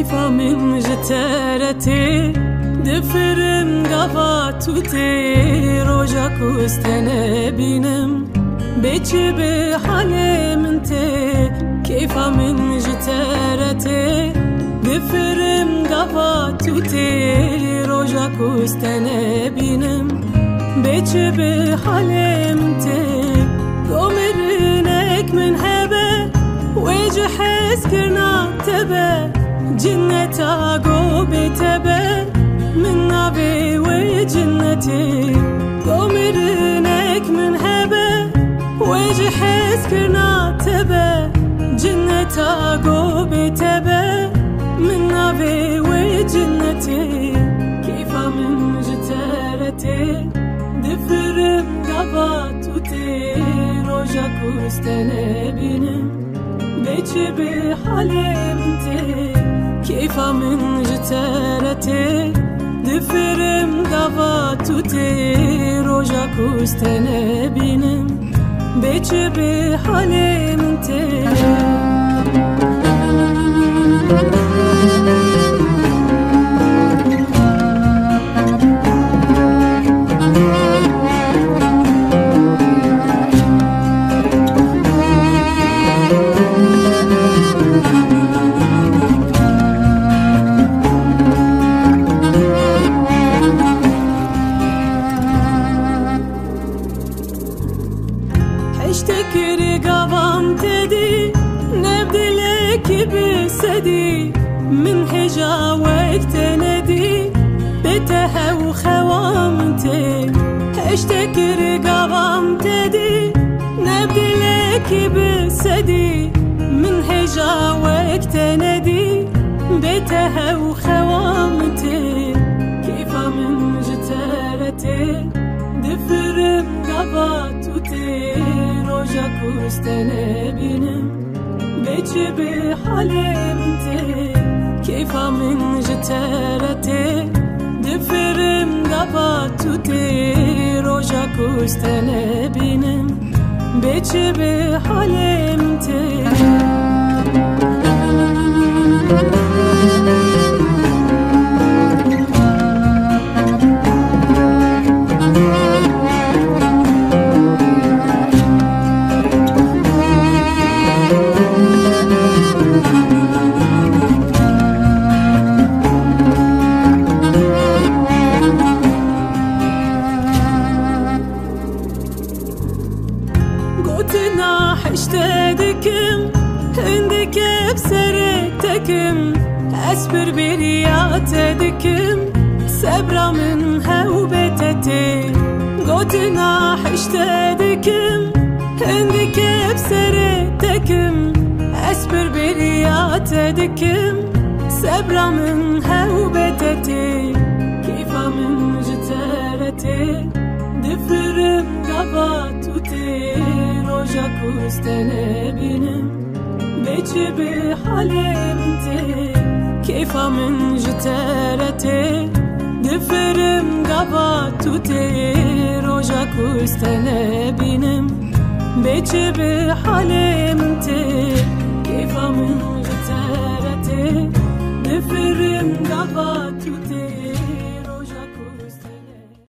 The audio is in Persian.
كيفا من جتارتي دفرم قفاتوتي روجاك واستنبينم بيتشي بحالي منتي كيفا من جتارتي دفرم قفاتوتي روجاك واستنبينم بيتشي بحالي منتي قومرنك من هبه ويجي حس كرنا تبه جنة عقوبي تبه من نبي وجنتي قومرنك من هبه ويجي حس كرنا تبه جنة عقوبي تبه من نبي وجنتي كيفا من جتارتي دفرم قباتوتي روجاك واستنبينم بيتشي بحلمتي كيفا من جتارتي دفرم قباتوتي روجاك واستنبينم بيتشي بحلمتي اشتكري قوام تدي نبدلك بسدي من حجاوك تندي بتها وخوامتي اشتكري قوام تدي نبدلك بسدي من حجاوك تندي بتها وخوامتي كيفا من جتارتي دفرم قباتوتي روجاك واستنبينم بيتشي بحلمتي كيفا من جتارتي دفرم قباتوتي روجاك واستنبينم بيتشي بحلمتي قوتنا حشتدكم عندك بسرتكم أسبر برياتدكم سبرا من هوبتتي قوتنا حشتدكم عندك بسرتكم أسبر برياتدكم سبرا من هوبتتي كيفا من جتارتي دفرم قباتوتي روجاك واستنبينم بيتشي بحلمتي كيفا من جتارتي دفرم قباتوتي روجاك واستنبينم بيتشي بحلمتي كيفا من جتارتي دفرم قباتوتي